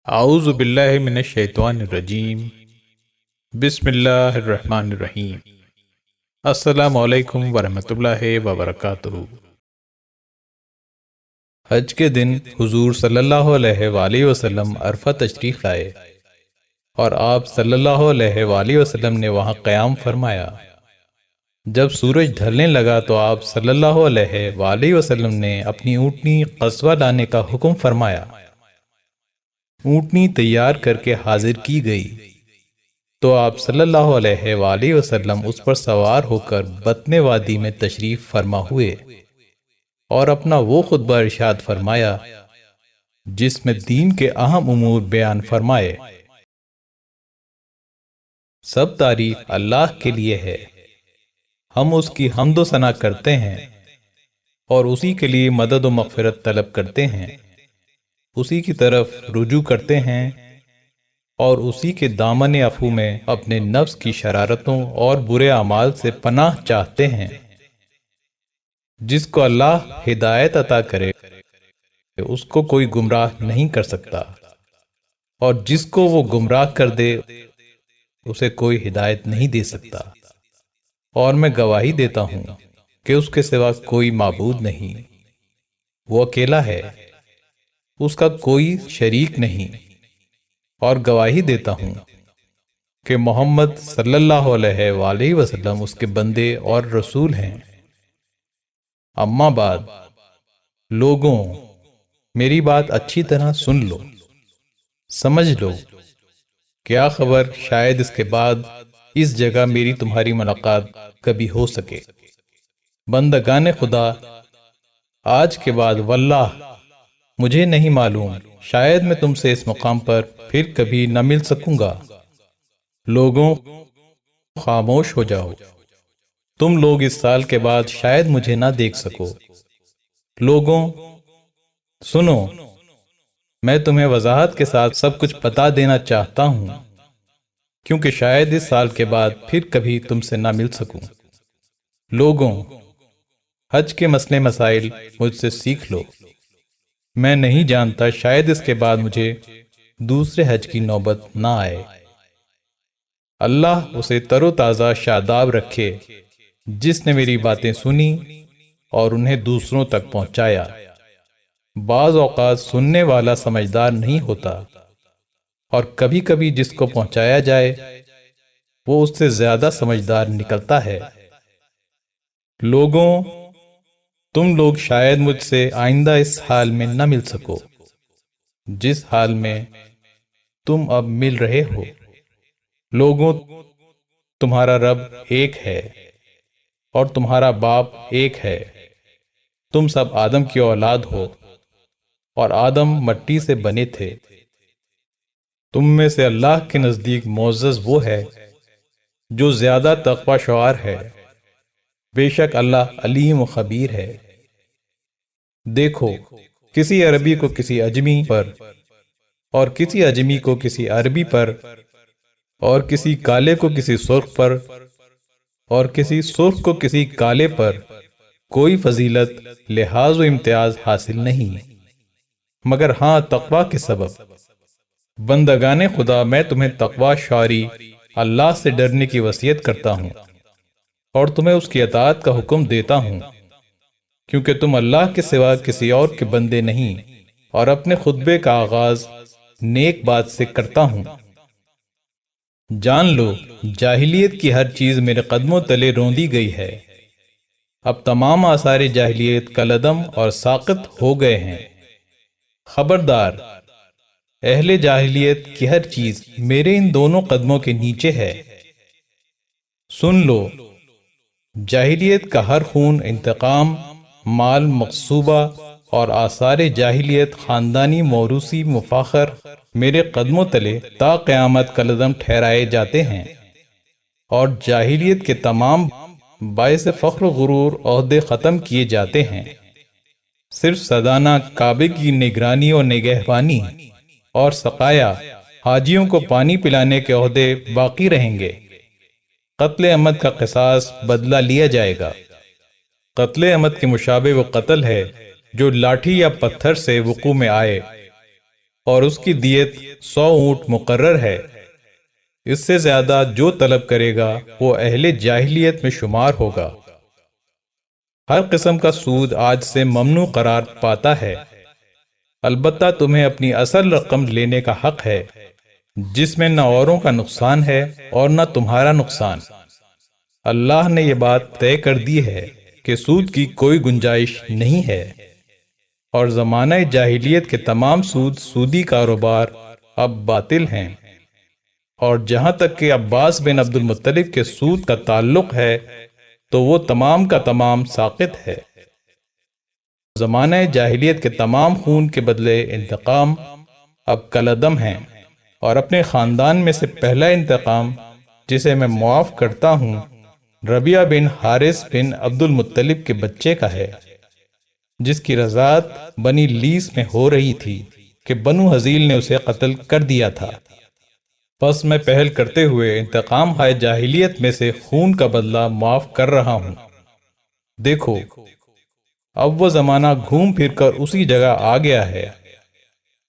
اعوذ باللہ من الشیطان الرجیم۔ بسم اللہ الرحمن الرحیم۔ السلام علیکم ورحمۃ اللہ وبرکاتہ۔ حج کے دن حضور صلی اللہ علیہ وآلہ وسلم عرفہ تشریف لائے اور آپ صلی اللہ علیہ وآلہ وسلم نے وہاں قیام فرمایا۔ جب سورج ڈھلنے لگا تو آپ صلی اللہ علیہ وآلہ وسلم نے اپنی اونٹنی قصوہ لانے کا حکم فرمایا۔ اونٹنی تیار کر کے حاضر کی گئی تو آپ صلی اللہ علیہ وآلہ وسلم اس پر سوار ہو کر بطن وادی میں تشریف فرما ہوئے اور اپنا وہ خطبہ ارشاد فرمایا جس میں دین کے اہم امور بیان فرمائے۔ سب تعریف اللہ کے لیے ہے، ہم اس کی حمد و ثنا کرتے ہیں اور اسی کے لیے مدد و مغفرت طلب کرتے ہیں، اسی کی طرف رجوع کرتے ہیں اور اسی کے دامن عفو میں اپنے نفس کی شرارتوں اور برے اعمال سے پناہ چاہتے ہیں۔ جس کو اللہ ہدایت عطا کرے اس کو کوئی گمراہ نہیں کر سکتا، اور جس کو وہ گمراہ کر دے اسے کوئی ہدایت نہیں دے سکتا۔ اور میں گواہی دیتا ہوں کہ اس کے سوا کوئی معبود نہیں، وہ اکیلا ہے، اس کا کوئی شریک نہیں، اور گواہی دیتا ہوں کہ محمد صلی اللہ علیہ وآلہ وسلم اس کے بندے اور رسول ہیں۔ اما بعد، لوگوں، میری بات اچھی طرح سن لو، سمجھ لو۔ کیا خبر شاید اس کے بعد اس جگہ میری تمہاری ملاقات کبھی ہو سکے۔ بندگان خدا، آج کے بعد واللہ مجھے نہیں معلوم، شاید میں تم سے اس مقام پر پھر کبھی نہ مل سکوں گا۔ لوگوں، خاموش ہو جاؤ، تم لوگ اس سال کے بعد شاید مجھے نہ دیکھ سکو۔ لوگوں، سنو، میں تمہیں وضاحت کے ساتھ سب کچھ بتا دینا چاہتا ہوں کیونکہ شاید اس سال کے بعد پھر کبھی تم سے نہ مل سکوں۔ لوگوں، حج کے مسئلے مسائل مجھ سے سیکھ لو، میں نہیں جانتا شاید اس کے بعد مجھے دوسرے حج کی نوبت نہ آئے۔ اللہ اسے تر و تازہ شاداب رکھے جس نے میری باتیں سنی اور انہیں دوسروں تک پہنچایا۔ بعض اوقات سننے والا سمجھدار نہیں ہوتا، اور کبھی کبھی جس کو پہنچایا جائے وہ اس سے زیادہ سمجھدار نکلتا ہے۔ لوگوں، تم لوگ شاید مجھ سے آئندہ اس حال میں نہ مل سکو جس حال میں تم اب مل رہے ہو۔ لوگوں، تمہارا رب ایک ہے اور تمہارا باپ ایک ہے، تم سب آدم کی اولاد ہو اور آدم مٹی سے بنے تھے۔ تم میں سے اللہ کے نزدیک معزز وہ ہے جو زیادہ تقوی شعار ہے، بے شک اللہ علیم و خبیر ہے۔ دیکھو، کسی عربی کو کسی عجمی پر، اور کسی عجمی کو کسی عربی پر، اور کسی کالے کو کسی سرخ پر، اور کسی سرخ کو کسی کالے پر کوئی فضیلت، لحاظ و امتیاز حاصل نہیں، مگر ہاں تقوی کے سبب۔ بندگان خدا، میں تمہیں تقوی شعاری اللہ سے ڈرنے کی وصیت کرتا ہوں اور تمہیں اس کی اطاعت کا حکم دیتا ہوں، کیونکہ تم اللہ کے سوا کسی اور کے بندے نہیں۔ اور اپنے خطبے کا آغاز نیک بات سے کرتا ہوں۔ جان لو، جاہلیت کی ہر چیز میرے قدموں تلے روندی گئی ہے، اب تمام آثار جاہلیت کالعدم اور ساقط ہو گئے ہیں۔ خبردار، اہل جاہلیت کی ہر چیز میرے ان دونوں قدموں کے نیچے ہے۔ سن لو، جاہلیت کا ہر خون، انتقام، مال مغصوبہ اور آثار جاہلیت، خاندانی موروثی مفاخر میرے قدموں تلے تا قیامت کالعدم ٹھہرائے جاتے ہیں، اور جاہلیت کے تمام باعث فخر و غرور عہدے ختم کیے جاتے ہیں۔ صرف سدانہ کعبے کی نگرانی اور نگہبانی اور سقایا، حاجیوں کو پانی پلانے کے عہدے باقی رہیں گے۔ قتل عمد کا قصاص بدلہ لیا جائے گا۔ قتل عمد کے مشابہ وہ قتل ہے جو لاٹھی یا پتھر سے وقوع میں آئے، اور اس کی دیت 100 اونٹ مقرر ہے۔ اس سے زیادہ جو طلب کرے گا وہ اہل جاہلیت میں شمار ہوگا۔ ہر قسم کا سود آج سے ممنوع قرار پاتا ہے، البتہ تمہیں اپنی اصل رقم لینے کا حق ہے، جس میں نہ اوروں کا نقصان ہے اور نہ تمہارا نقصان۔ اللہ نے یہ بات طے کر دی ہے کہ سود کی کوئی گنجائش نہیں ہے، اور زمانہ جاہلیت کے تمام سودی کاروبار اب باطل ہیں، اور جہاں تک کہ عباس بن عبد المطلب کے سود کا تعلق ہے تو وہ تمام کا تمام ساقط ہے۔ زمانہ جاہلیت کے تمام خون کے بدلے انتقام اب کالعدم ہیں، اور اپنے خاندان میں سے پہلا انتقام جسے میں معاف کرتا ہوں ربیعہ بن حارث بن عبد المطلب کے بچے کا ہے، جس کی رضاعت بنی لیس میں ہو رہی تھی کہ بنو حزیل نے اسے قتل کر دیا تھا۔ پس میں پہل کرتے ہوئے انتقام ہائے جاہلیت میں سے خون کا بدلہ معاف کر رہا ہوں۔ دیکھو، اب وہ زمانہ گھوم پھر کر اسی جگہ آ گیا ہے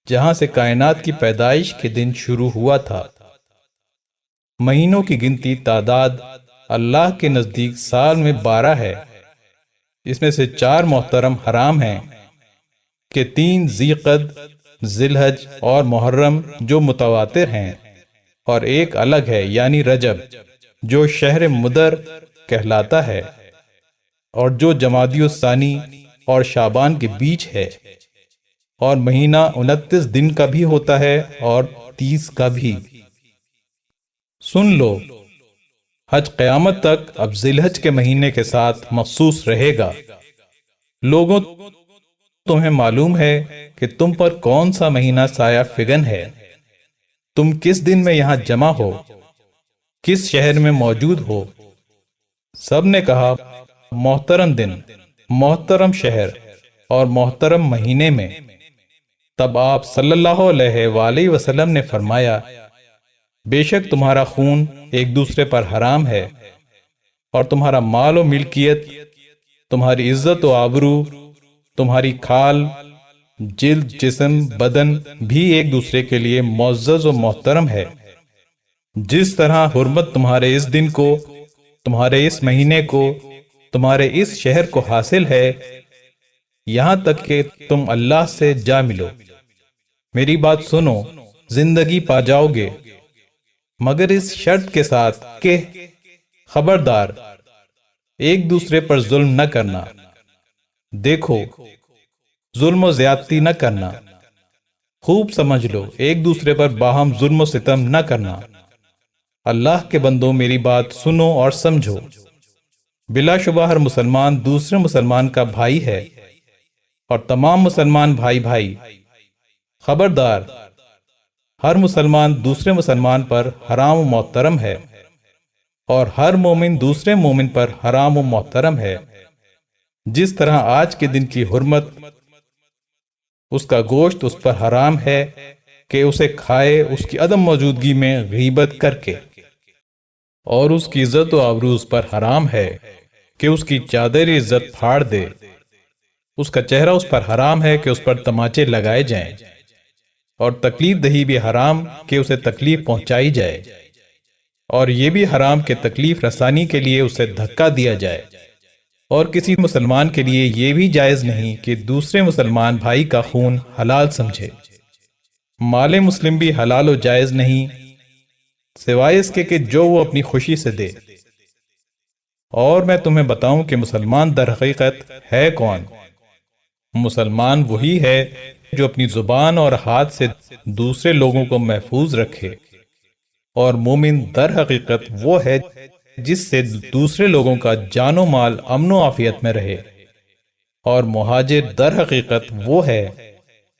جہاں سے کائنات کی پیدائش کے دن شروع ہوا تھا۔ مہینوں کی گنتی تعداد اللہ کے نزدیک سال میں 12 ہے، اس میں سے 4 محترم حرام ہیں کہ 3 ذی قعد، ذی الحج اور محرم جو متواتر ہیں، اور ایک الگ ہے یعنی رجب جو شہر مدر کہلاتا ہے، اور جو جمادی الثانی اور شعبان کے بیچ ہے، اور مہینہ 29 دن کا بھی ہوتا ہے اور 30 کا بھی۔ سن لو، حج قیامت تک اب ذی الحج کے مہینے کے ساتھ مخصوص رہے گا۔ لوگوں، تمہیں معلوم ہے کہ تم پر کون سا مہینہ سایہ فگن ہے؟ تم کس دن میں یہاں جمع ہو، کس شہر میں موجود ہو؟ سب نے کہا محترم دن، محترم شہر اور محترم مہینے میں۔ تب آپ صلی اللہ علیہ وآلہ وسلم نے فرمایا، بے شک تمہارا خون ایک دوسرے پر حرام ہے، اور تمہارا مال و ملکیت، تمہاری عزت و آبرو، تمہاری کھال، جلد، جسم، بدن بھی ایک دوسرے کے لیے معزز و محترم ہے۔ جس طرح حرمت تمہارے اس دن کو، تمہارے اس مہینے کو، تمہارے اس شہر کو حاصل ہے، یہاں تک کہ تم اللہ سے جا ملو۔ میری بات سنو، زندگی پا جاؤ گے، مگر اس شرط کے ساتھ کہ خبردار ایک دوسرے پر ظلم نہ کرنا۔ دیکھو، ظلم و زیادتی نہ کرنا۔ خوب سمجھ لو، ایک دوسرے پر باہم ظلم و ستم نہ کرنا۔ اللہ کے بندوں، میری بات سنو اور سمجھو۔ بلا شبہ ہر مسلمان دوسرے مسلمان کا بھائی ہے، اور تمام مسلمان بھائی بھائی۔ خبردار، ہر مسلمان دوسرے مسلمان پر حرام و محترم ہے، اور ہر مومن دوسرے مومن پر حرام و محترم ہے۔ جس طرح آج کے دن کی حرمت، اس کا گوشت اس پر حرام ہے کہ اسے کھائے اس کی عدم موجودگی میں غیبت کر کے، اور اس کی عزت و آبرو اس پر حرام ہے کہ اس کی چادر عزت پھاڑ دے۔ اس کا چہرہ اس پر حرام ہے کہ اس پر تماچے لگائے جائیں، اور تکلیف دہی بھی حرام کہ اسے تکلیف پہنچائی جائے، اور یہ بھی حرام کہ تکلیف رسانی کے لیے اسے دھکا دیا جائے۔ اور کسی مسلمان کے لیے یہ بھی جائز نہیں کہ دوسرے مسلمان بھائی کا خون حلال سمجھے۔ مال مسلم بھی حلال و جائز نہیں، سوائے اس کے کہ جو وہ اپنی خوشی سے دے۔ اور میں تمہیں بتاؤں کہ مسلمان در حقیقت ہے کون؟ مسلمان وہی ہے جو اپنی زبان اور ہاتھ سے دوسرے لوگوں کو محفوظ رکھے، اور مومن در حقیقت وہ ہے جس سے دوسرے لوگوں کا جان و مال امن و عافیت میں رہے، اور مہاجر در حقیقت وہ ہے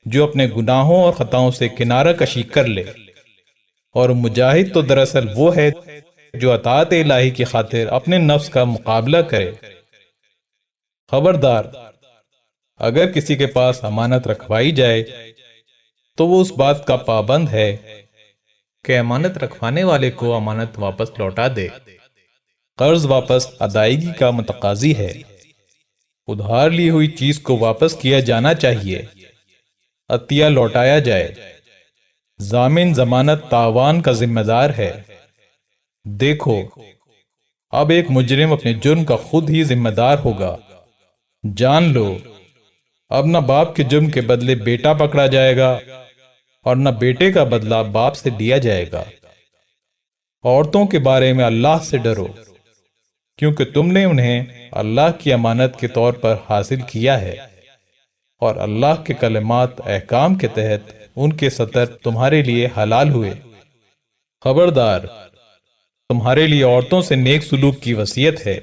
جو اپنے گناہوں اور خطاؤں سے کنارہ کشی کر لے، اور مجاہد تو دراصل وہ ہے جو اطاعت الہی کی خاطر اپنے نفس کا مقابلہ کرے۔ خبردار، اگر کسی کے پاس امانت رکھوائی جائے تو وہ اس بات کا پابند ہے کہ امانت رکھوانے والے کو امانت واپس لوٹا دے۔ قرض واپس ادائیگی کا متقاضی ہے۔ ادھار لی ہوئی چیز کو واپس کیا جانا چاہیے، عطیہ لوٹایا جائے۔ ضامن ضمانت تاوان کا ذمہ دار ہے۔ دیکھو، اب ایک مجرم اپنے جرم کا خود ہی ذمہ دار ہوگا۔ جان لو، اب نہ باپ کے جرم کے بدلے بیٹا پکڑا جائے گا اور نہ بیٹے کا بدلہ باپ سے لیا جائے گا۔ عورتوں کے بارے میں اللہ سے ڈرو، کیونکہ تم نے انہیں اللہ کی امانت کے طور پر حاصل کیا ہے، اور اللہ کے کلمات احکام کے تحت ان کے سطر تمہارے لیے حلال ہوئے۔ خبردار، تمہارے لیے عورتوں سے نیک سلوک کی وصیت ہے،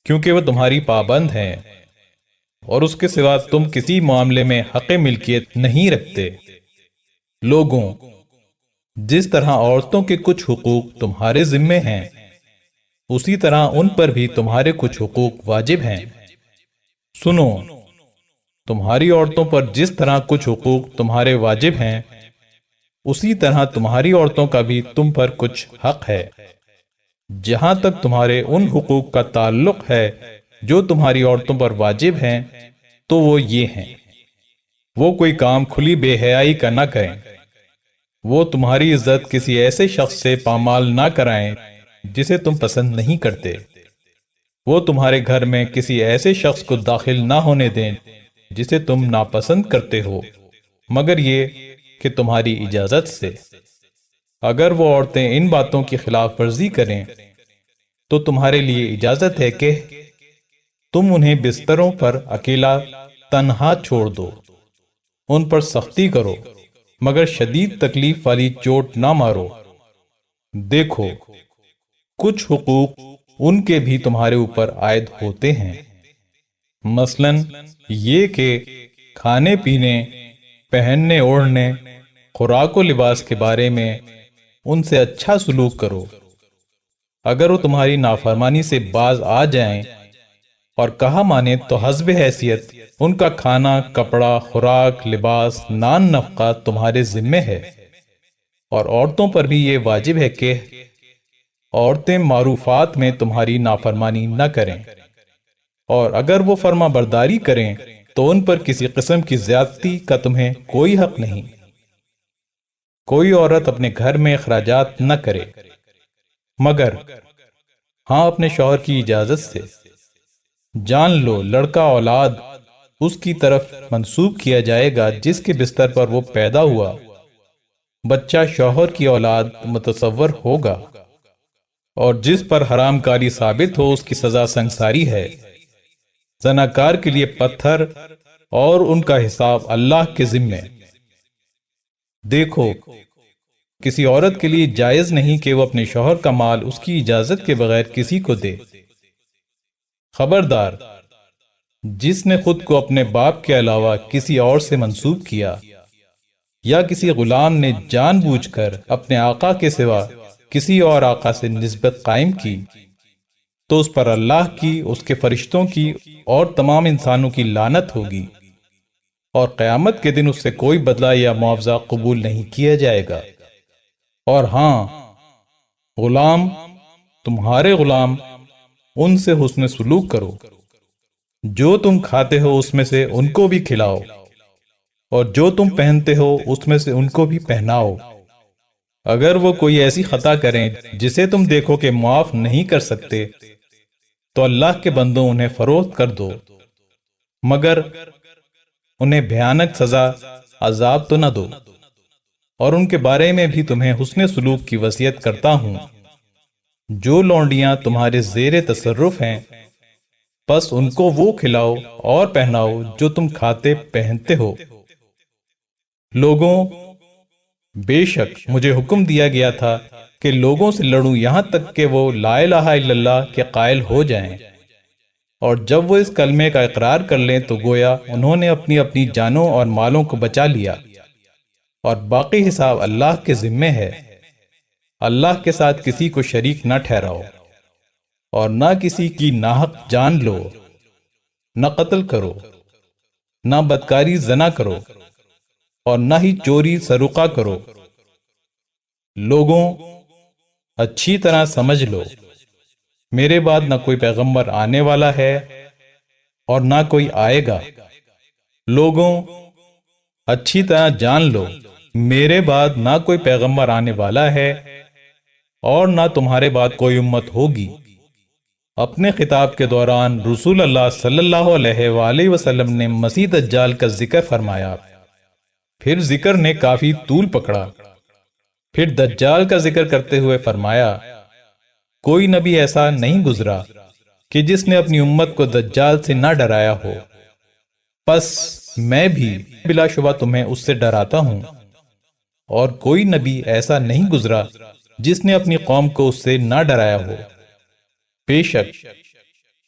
کیونکہ وہ تمہاری پابند ہیں، اور اس کے سوا تم کسی معاملے میں حق ملکیت نہیں رکھتے۔ لوگوں، جس طرح عورتوں کے کچھ حقوق تمہارے ذمے ہیں، اسی طرح ان پر بھی تمہارے کچھ حقوق واجب ہیں۔ سنو، تمہاری عورتوں پر جس طرح کچھ حقوق تمہارے واجب ہیں، اسی طرح تمہاری عورتوں کا بھی تم پر کچھ حق ہے۔ جہاں تک تمہارے ان حقوق کا تعلق ہے جو تمہاری عورتوں پر واجب ہیں، تو وہ یہ ہیں: وہ کوئی کام کھلی بے حیائی کا نہ کریں، وہ تمہاری عزت کسی ایسے شخص سے پامال نہ کرائیں جسے تم پسند نہیں کرتے، وہ تمہارے گھر میں کسی ایسے شخص کو داخل نہ ہونے دیں جسے تم ناپسند کرتے ہو، مگر یہ کہ تمہاری اجازت سے۔ اگر وہ عورتیں ان باتوں کی خلاف ورزی کریں تو تمہارے لیے اجازت ہے کہ تم انہیں بستروں پر اکیلا تنہا چھوڑ دو، ان پر سختی کرو، مگر شدید تکلیف والی چوٹ نہ مارو۔ دیکھو، کچھ حقوق ان کے بھی تمہارے اوپر عائد ہوتے ہیں، مثلا یہ کہ کھانے پینے، پہننے اوڑھنے، خوراک و لباس کے بارے میں ان سے اچھا سلوک کرو۔ اگر وہ تمہاری نافرمانی سے باز آ جائیں اور کہا مانے تو حسب حیثیت ان کا کھانا، کپڑا، خوراک، لباس، نان نفقہ تمہارے ذمے ہے۔ اور عورتوں پر بھی یہ واجب ہے کہ عورتیں معروفات میں تمہاری نافرمانی نہ کریں، اور اگر وہ فرما برداری کریں تو ان پر کسی قسم کی زیادتی کا تمہیں کوئی حق نہیں۔ کوئی عورت اپنے گھر میں اخراجات نہ کرے، مگر ہاں اپنے شوہر کی اجازت سے۔ جان لو، لڑکا اولاد اس کی طرف منسوب کیا جائے گا جس کے بستر پر وہ پیدا ہوا۔ بچہ شوہر کی اولاد متصور ہوگا، اور جس پر حرام کاری ثابت ہو اس کی سزا سنگساری ہے۔ زناکار کے لیے پتھر اور ان کا حساب اللہ کے ذمے۔ دیکھو، کسی عورت کے لیے جائز نہیں کہ وہ اپنے شوہر کا مال اس کی اجازت کے بغیر کسی کو دے۔ خبردار، جس نے خود کو اپنے باپ کے علاوہ کسی اور سے منسوب کیا، یا کسی غلام نے جان بوجھ کر اپنے آقا کے سوا کسی اور آقا سے نسبت قائم کی، تو اس پر اللہ کی، اس کے فرشتوں کی اور تمام انسانوں کی لعنت ہوگی، اور قیامت کے دن اس سے کوئی بدلہ یا معاوضہ قبول نہیں کیا جائے گا۔ اور ہاں، غلام، تمہارے غلام، ان سے حسن سلوک کرو، جو تم کھاتے ہو اس میں سے ان کو بھی کھلاؤ، اور جو تم پہنتے ہو اس میں سے ان کو بھی پہناؤ۔ اگر وہ کوئی ایسی خطا کریں جسے تم دیکھو کہ معاف نہیں کر سکتے، تو اللہ کے بندوں انہیں فروخت کر دو، مگر انہیں بھیانک سزا، عذاب تو نہ دو۔ اور ان کے بارے میں بھی تمہیں حسن سلوک کی وصیت کرتا ہوں۔ جو لونڈیاں تمہارے زیر تصرف ہیں، بس ان کو وہ کھلاؤ اور پہناؤ جو تم کھاتے پہنتے ہو۔ لوگوں، بے شک مجھے حکم دیا گیا تھا کہ لوگوں سے لڑوں یہاں تک کہ وہ لا الہ الا اللہ کے قائل ہو جائیں، اور جب وہ اس کلمے کا اقرار کر لیں تو گویا انہوں نے اپنی اپنی جانوں اور مالوں کو بچا لیا، اور باقی حساب اللہ کے ذمے ہے۔ اللہ کے ساتھ کسی کو شریک نہ ٹھہراؤ، اور نہ کسی کی ناحق جان لو، نہ قتل کرو، نہ بدکاری زنا کرو، اور نہ ہی چوری سرقہ کرو۔ لوگوں، اچھی طرح سمجھ لو، میرے بعد نہ کوئی پیغمبر آنے والا ہے اور نہ کوئی آئے گا۔ لوگوں، اچھی طرح جان لو، میرے بعد نہ کوئی پیغمبر آنے والا ہے اور نہ تمہارے بعد کوئی امت ہوگی۔ اپنے خطاب کے دوران رسول اللہ صلی اللہ علیہ وآلہ وسلم نے مسیح دجال کا ذکر فرمایا، پھر ذکر نے کافی طول پکڑا۔ پھر دجال کا ذکر کرتے ہوئے فرمایا، کوئی نبی ایسا نہیں گزرا کہ جس نے اپنی امت کو دجال سے نہ ڈرایا ہو، پس میں بھی بلا شبہ تمہیں اس سے ڈراتا ہوں، اور کوئی نبی ایسا نہیں گزرا جس نے اپنی قوم کو اس سے نہ ڈرایا ہو۔ بے شک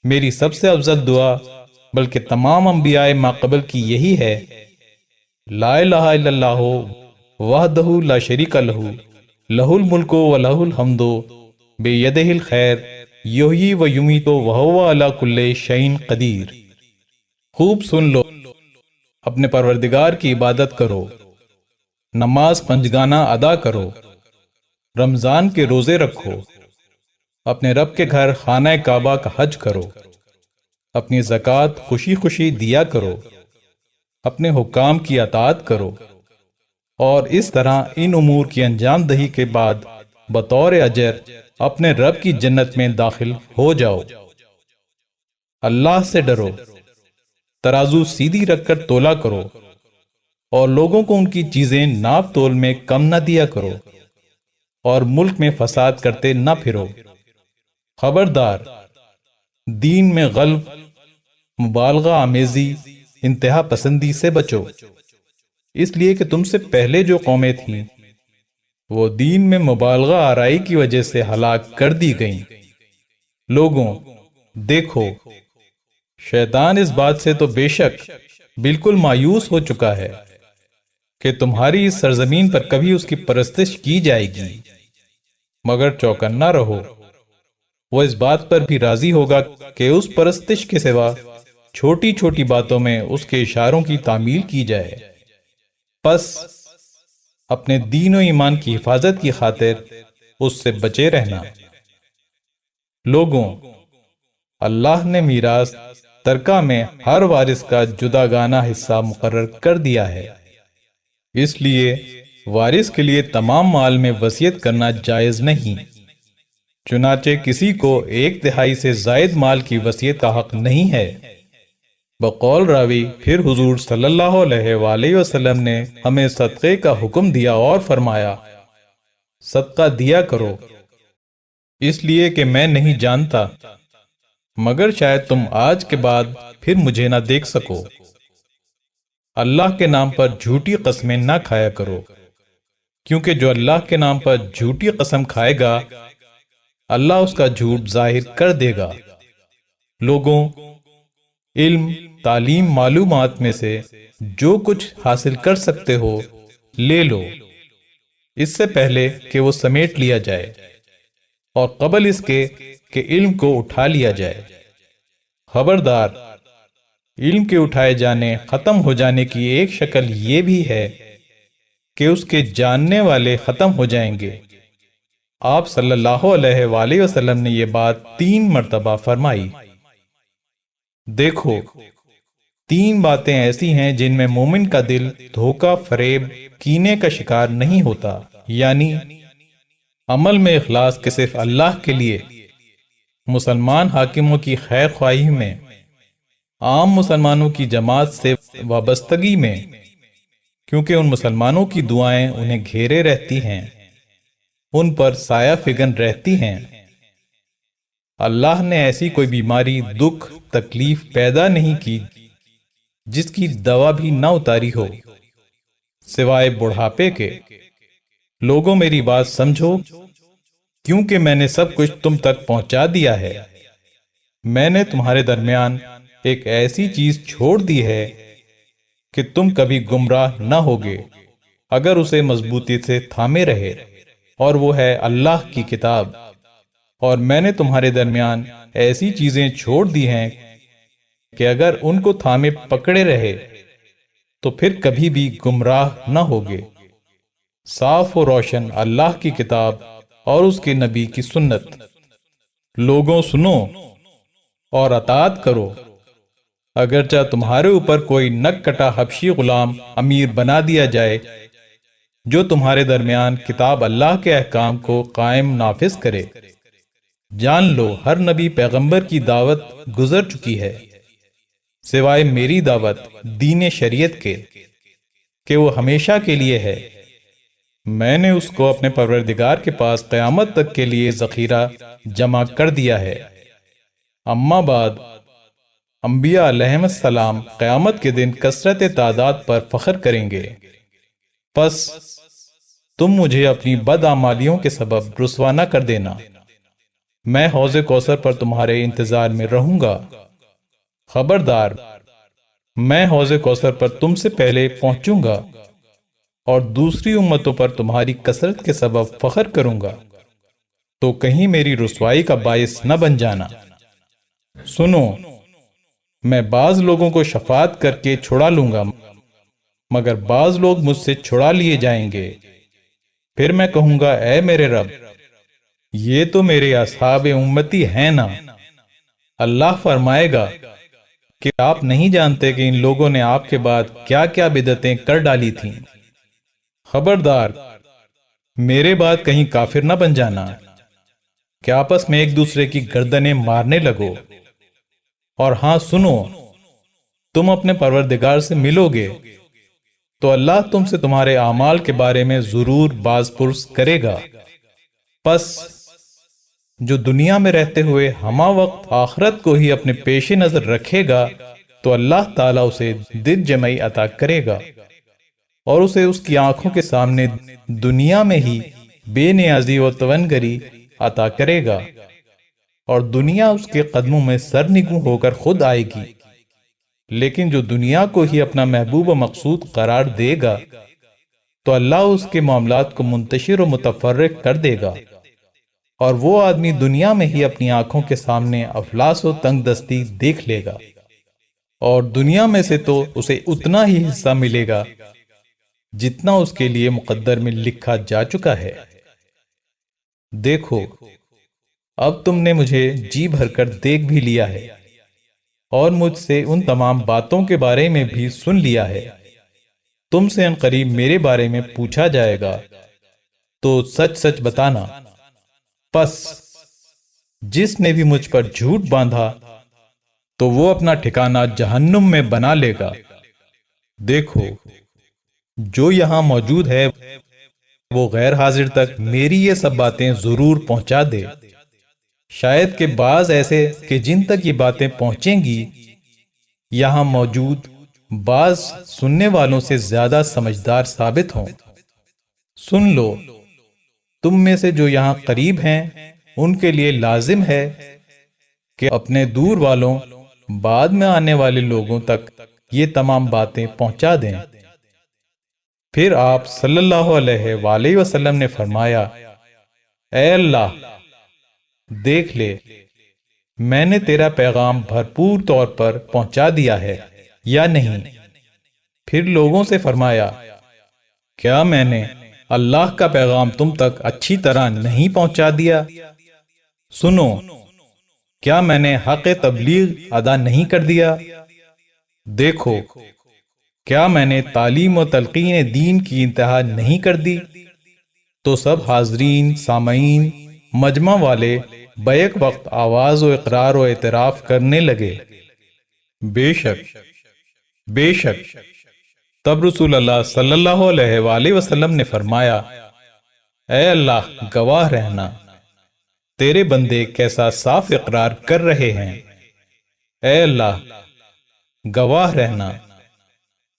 میری سب سے افضل دعا بلکہ تمام انبیاء ماقبل کی یہی ہے، لا الہ الا اللہ وحدہ لا شریک لہ، لہ الملک و لہ الحمد بیدہ الخیر یحیی و یمیت وہو علی کل شیء قدیر۔ خوب سن لو، اپنے پروردگار کی عبادت کرو، نماز پنجگانہ ادا کرو، رمضان کے روزے رکھو، اپنے رب کے گھر خانہ کعبہ کا حج کرو، اپنی زکوٰۃ خوشی خوشی دیا کرو، اپنے حکام کی اطاعت کرو، اور اس طرح ان امور کی انجام دہی کے بعد بطور اجر اپنے رب کی جنت میں داخل ہو جاؤ۔ اللہ سے ڈرو، ترازو سیدھی رکھ کر تولا کرو، اور لوگوں کو ان کی چیزیں ناپ تول میں کم نہ دیا کرو، اور ملک میں فساد کرتے نہ پھرو۔ خبردار، دین میں غلو، مبالغہ آمیزی، انتہا پسندی سے بچو، اس لیے کہ تم سے پہلے جو قومیں تھیں وہ دین میں مبالغہ آرائی کی وجہ سے ہلاک کر دی گئیں۔ لوگوں دیکھو، شیطان اس بات سے تو بے شک بالکل مایوس ہو چکا ہے کہ تمہاری اس سرزمین پر کبھی اس کی پرستش کی جائے گی، مگر چوکنا رہو، وہ اس بات پر بھی راضی ہوگا کہ اس پرستش کے سوا چھوٹی چھوٹی باتوں میں اس کے اشاروں کی تعمیل کی جائے۔ پس اپنے دین و ایمان کی حفاظت کی خاطر اس سے بچے رہنا۔ لوگوں، اللہ نے میراث ترکہ میں ہر وارث کا جداگانہ حصہ مقرر کر دیا ہے، اس لیے وارث کے لیے تمام مال میں وصیت کرنا جائز نہیں، چنانچہ کسی کو 1/3 سے زائد مال کی وصیت کا حق نہیں ہے۔ بقول راوی پھر حضور صلی اللہ علیہ وآلہ وسلم نے ہمیں صدقے کا حکم دیا اور فرمایا، صدقہ دیا کرو، اس لیے کہ میں نہیں جانتا مگر شاید تم آج کے بعد پھر مجھے نہ دیکھ سکو۔ اللہ کے نام پر جھوٹی قسمیں نہ کھایا کرو، کیونکہ جو اللہ کے نام پر جھوٹی قسم کھائے گا اللہ اس کا جھوٹ ظاہر کر دے گا۔ لوگوں، علم، تعلیم، معلومات میں سے جو کچھ حاصل کر سکتے ہو لے لو، اس سے پہلے کہ وہ سمیٹ لیا جائے اور قبل اس کے کہ علم کو اٹھا لیا جائے۔ خبردار، علم کے اٹھائے جانے، ختم ہو جانے کی ایک شکل یہ بھی ہے کہ اس کے جاننے والے ختم ہو جائیں گے۔ آپ صلی اللہ علیہ وآلہ وسلم نے یہ بات 3 مرتبہ فرمائی۔ دیکھو، 3 باتیں ایسی ہیں جن میں مومن کا دل دھوکہ، فریب، کینے کا شکار نہیں ہوتا، یعنی عمل میں اخلاص کہ صرف اللہ کے لیے، مسلمان حاکموں کی خیر خواہی میں، عام مسلمانوں کی جماعت سے وابستگی میں، کیونکہ ان مسلمانوں کی دعائیں انہیں گھیرے رہتی ہیں، ان پر سایہ فگن رہتی ہیں۔ اللہ نے ایسی کوئی بیماری، دکھ، تکلیف پیدا نہیں کی جس کی دوا بھی نہ اتاری ہو سوائے بڑھاپے کے۔ لوگوں میری بات سمجھو، کیونکہ میں نے سب کچھ تم تک پہنچا دیا ہے۔ میں نے تمہارے درمیان ایک ایسی چیز چھوڑ دی ہے کہ تم کبھی گمراہ نہ ہوگے اگر اسے مضبوطی سے تھامے رہے، اور وہ ہے اللہ کی کتاب۔ اور میں نے تمہارے درمیان ایسی چیزیں چھوڑ دی ہیں کہ اگر ان کو تھامے پکڑے رہے تو پھر کبھی بھی گمراہ نہ ہوگے۔ صاف و روشن اللہ کی کتاب اور اس کے نبی کی سنت۔ لوگوں سنو اور اطاعت کرو، اگرچہ تمہارے اوپر کوئی نک کٹا حبشی غلام امیر بنا دیا جائے جو تمہارے درمیان کتاب اللہ کے احکام کو قائم نافذ کرے۔ جان لو ہر نبی پیغمبر کی دعوت گزر چکی ہے سوائے میری دعوت دین شریعت کے کہ وہ ہمیشہ کے لیے ہے۔ میں نے اس کو اپنے پروردگار کے پاس قیامت تک کے لیے ذخیرہ جمع کر دیا ہے۔ اما بعد، انبیاء علیہم السلام قیامت کے دن کثرت تعداد پر فخر کریں گے، پس تم مجھے اپنی بدعمالیوں کے سبب رسوا نہ کر دینا۔ میں حوض کوثر پر تمہارے انتظار میں رہوں گا۔ خبردار، میں حوض کوثر پر تم سے پہلے پہنچوں گا اور دوسری امتوں پر تمہاری کثرت کے سبب فخر کروں گا، تو کہیں میری رسوائی کا باعث نہ بن جانا۔ سنو، میں بعض لوگوں کو شفاعت کر کے چھڑا لوں گا، مگر بعض لوگ مجھ سے چھڑا لیے جائیں گے۔ پھر میں کہوں گا، اے میرے رب، یہ تو میرے اصحاب امتی ہیں نا۔ اللہ فرمائے گا کہ آپ نہیں جانتے کہ ان لوگوں نے آپ کے بعد کیا کیا بدعتیں کر ڈالی تھیں۔ خبردار، میرے بعد کہیں کافر نہ بن جانا کہ آپس میں ایک دوسرے کی گردنیں مارنے لگو۔ اور ہاں سنو، تم اپنے پروردگار سے ملو گے تو اللہ تم سے تمہارے اعمال کے بارے میں ضرور باز پرس کرے گا۔ پس جو دنیا میں رہتے ہوئے ہمہ وقت آخرت کو ہی اپنے پیش نظر رکھے گا تو اللہ تعالیٰ اسے دل جمعی عطا کرے گا اور اسے اس کی آنکھوں کے سامنے دنیا میں ہی بے نیازی و توانگری عطا کرے گا، اور دنیا اس کے قدموں میں سرنگوں ہو کر خود آئے گی۔ لیکن جو دنیا کو ہی اپنا محبوب و مقصود قرار دے گا تو اللہ اس کے معاملات کو منتشر و متفرق کر دے گا، اور وہ آدمی دنیا میں ہی اپنی آنکھوں کے سامنے افلاس و تنگ دستی دیکھ لے گا، اور دنیا میں سے تو اسے اتنا ہی حصہ ملے گا جتنا اس کے لیے مقدر میں لکھا جا چکا ہے۔ دیکھو، اب تم نے مجھے جی بھر کر دیکھ بھی لیا ہے اور مجھ سے ان تمام باتوں کے بارے میں بھی سن لیا ہے۔ تم سے ان قریب میرے بارے میں پوچھا جائے گا تو سچ سچ بتانا۔ پس جس نے بھی مجھ پر جھوٹ باندھا تو وہ اپنا ٹھکانہ جہنم میں بنا لے گا۔ دیکھو، جو یہاں موجود ہے وہ غیر حاضر تک میری یہ سب باتیں ضرور پہنچا دے۔ شاید کہ بعض ایسے کہ جن تک یہ باتیں پہنچیں گی یہاں موجود بعض سننے والوں سے زیادہ سمجھدار ثابت ہوں۔ سن لو، تم میں سے جو یہاں قریب ہیں ان کے لیے لازم ہے کہ اپنے دور والوں بعد میں آنے والے لوگوں تک یہ تمام باتیں پہنچا دیں۔ پھر آپ صلی اللہ علیہ وآلہ وسلم نے فرمایا، اے اللہ، دیکھ لے، میں نے تیرا پیغام بھرپور طور پر پہنچا دیا ہے یا نہیں؟ پھر لوگوں سے فرمایا، کیا میں نے اللہ کا پیغام تم تک اچھی طرح نہیں پہنچا دیا؟ سنو، کیا میں نے حق تبلیغ ادا نہیں کر دیا؟ دیکھو، کیا میں نے تعلیم و تلقین دین کی انتہا نہیں کر دی؟ تو سب حاضرین سامعین مجمع والے بیک وقت آواز و اقرار و اعتراف کرنے لگے، بے شک بے شک۔ تب رسول اللہ صلی اللہ علیہ وآلہ وسلم نے فرمایا، اے اللہ، گواہ رہنا، تیرے بندے کیسا صاف اقرار کر رہے ہیں۔ اے اللہ، گواہ رہنا،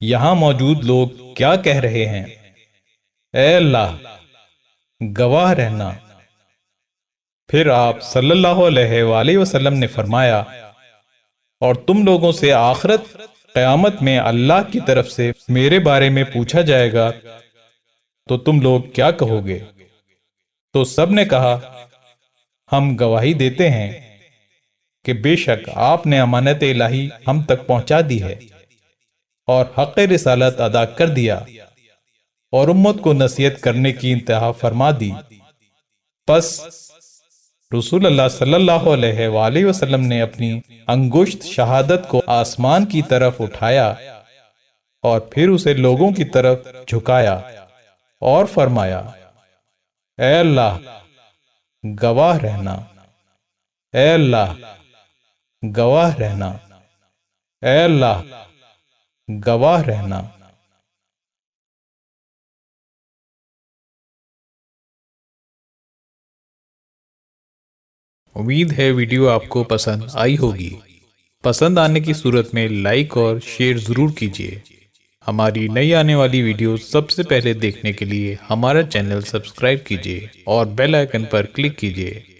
یہاں موجود لوگ کیا کہہ رہے ہیں۔ اے اللہ، گواہ رہنا۔ پھر آپ صلی اللہ علیہ وآلہ وسلم نے فرمایا، اور تم لوگوں سے آخرت قیامت میں اللہ کی طرف سے میرے بارے میں پوچھا جائے گا تو تم لوگ کیا کہو گے؟ تو سب نے کہا، ہم گواہی دیتے ہیں کہ بے شک آپ نے امانت الہی ہم تک پہنچا دی ہے اور حق رسالت ادا کر دیا اور امت کو نصیحت کرنے کی انتہا فرما دی۔ پس رسول اللہ صلی اللہ علیہ وآلہ وسلم نے اپنی انگشت شہادت کو آسمان کی طرف اٹھایا اور پھر اسے لوگوں کی طرف جھکایا اور فرمایا اے اللہ گواہ رہنا، اے اللہ گواہ رہنا، اے اللہ گواہ رہنا۔ امید ہے ویڈیو آپ کو پسند آئی ہوگی۔ پسند آنے کی صورت میں لائک اور شیئر ضرور کیجیے۔ ہماری نئی آنے والی ویڈیو سب سے پہلے دیکھنے کے لیے ہمارا چینل سبسکرائب کیجیے اور بیل آئیکن پر کلک کیجیے۔